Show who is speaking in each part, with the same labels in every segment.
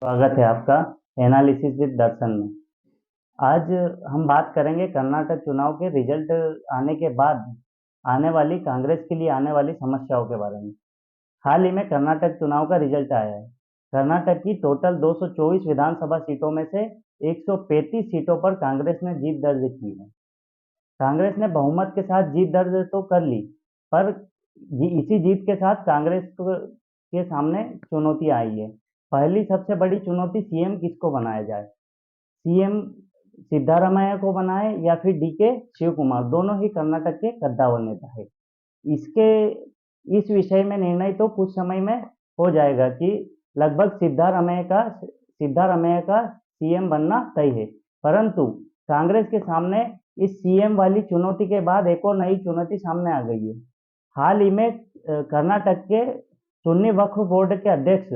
Speaker 1: स्वागत है आपका एनालिसिस विद दर्शन में। आज हम बात करेंगे कर्नाटक चुनाव के रिजल्ट आने के बाद आने वाली कांग्रेस के लिए आने वाली समस्याओं के बारे में। हाल ही में कर्नाटक चुनाव का रिजल्ट आया है। कर्नाटक की टोटल 224 विधानसभा सीटों में से 135 सीटों पर कांग्रेस ने जीत दर्ज की है। कांग्रेस ने बहुमत के साथ जीत दर्ज तो कर ली, पर इसी जीत के साथ कांग्रेस के सामने चुनौती आई है। पहली सबसे बड़ी चुनौती सीएम किसको बनाया जाए। सीएम सिद्धारमैया को बनाए या फिर डीके शिव कुमार, दोनों ही कर्नाटक के कद्दावर नेता है। इसके इस विषय में निर्णय तो कुछ समय में हो जाएगा कि लगभग सिद्धारमैया का सीएम बनना तय है। परंतु कांग्रेस के सामने इस सीएम वाली चुनौती के बाद एक और नई चुनौती सामने आ गई है। हाल ही में कर्नाटक के सुन्नी वक्फ बोर्ड के अध्यक्ष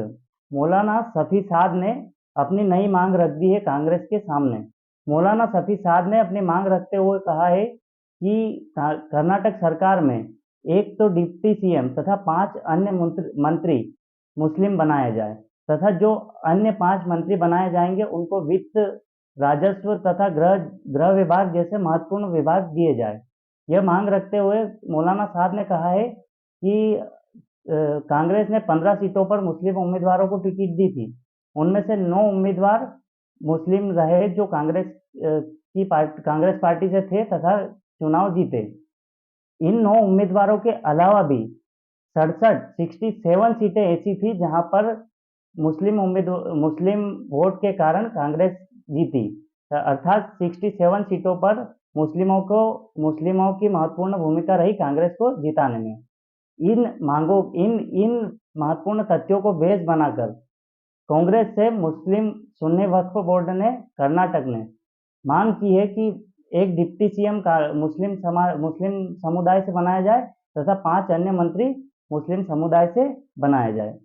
Speaker 1: मौलाना शफी साद ने अपनी नई मांग रख दी है कांग्रेस के सामने। मौलाना शफी साद ने अपनी मांग रखते हुए कहा है कि कर्नाटक सरकार में एक तो डिप्टी सीएम तथा 5 अन्य मंत्री मुस्लिम बनाया जाए, तथा जो अन्य 5 मंत्री बनाए जाएंगे उनको वित्त, राजस्व तथा गृह विभाग जैसे महत्वपूर्ण विभाग दिए जाए। यह मांग रखते हुए मौलाना साहब ने कहा है कि कांग्रेस ने 15 सीटों पर मुस्लिम उम्मीदवारों को टिकट दी थी। उनमें से 9 उम्मीदवार मुस्लिम रहे जो कांग्रेस पार्टी से थे तथा चुनाव जीते। इन 9 उम्मीदवारों के अलावा भी 67 सीटें ऐसी थी जहां पर मुस्लिम वोट के कारण कांग्रेस जीती। अर्थात 67 सीटों पर मुस्लिमों की महत्वपूर्ण भूमिका रही कांग्रेस को जिताने में। इन महत्वपूर्ण तथ्यों को बेस बनाकर कांग्रेस से मुस्लिम सुन्नी वक्फ बोर्ड ने कर्नाटक ने मांग की है कि एक डिप्टी सीएम का मुस्लिम समुदाय से बनाया जाए तथा 5 अन्य मंत्री मुस्लिम समुदाय से बनाया जाए।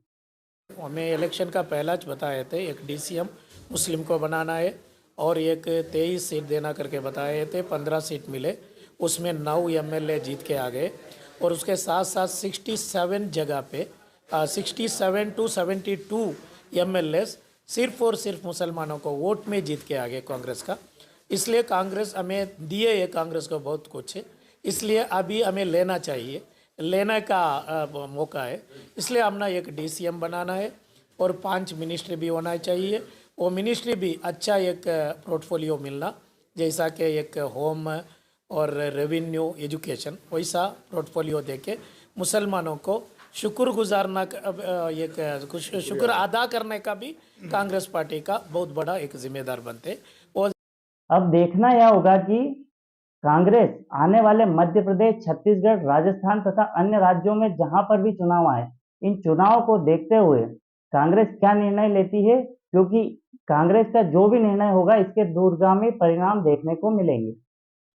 Speaker 2: हमें इलेक्शन का पहला बताए थे एक डीसीएम मुस्लिम को बनाना है और एक 23 सीट देना करके बताए थे। 15 सीट मिले, उसमें 9 एमएलए जीत के आ गए और उसके साथ साथ 67 जगह पे 67 to 72 एमएलए सिर्फ और सिर्फ मुसलमानों को वोट में जीत के आ गए कांग्रेस का। इसलिए कांग्रेस हमें दिए है, कांग्रेस को बहुत कुछ है, इसलिए अभी हमें लेना चाहिए, लेने का मौका है। इसलिए हमने एक डीसीएम बनाना है और 5 मिनिस्ट्री भी होना चाहिए। वो मिनिस्ट्री भी अच्छा एक पोर्टफोलियो मिलना, जैसा कि एक होम और रेवेन्यू एजुकेशन, वैसा पोर्टफोलियो देके मुसलमानों को शुक्र अदा करने का भी कांग्रेस पार्टी का बहुत बड़ा एक जिम्मेदार बनते। और
Speaker 1: अब देखना यह होगा कि कांग्रेस आने वाले मध्य प्रदेश, छत्तीसगढ़, राजस्थान तथा अन्य राज्यों में जहां पर भी चुनाव आए, इन चुनाव को देखते हुए कांग्रेस क्या निर्णय लेती है, क्योंकि कांग्रेस का जो भी निर्णय होगा इसके दूरगामी परिणाम देखने को मिलेंगे।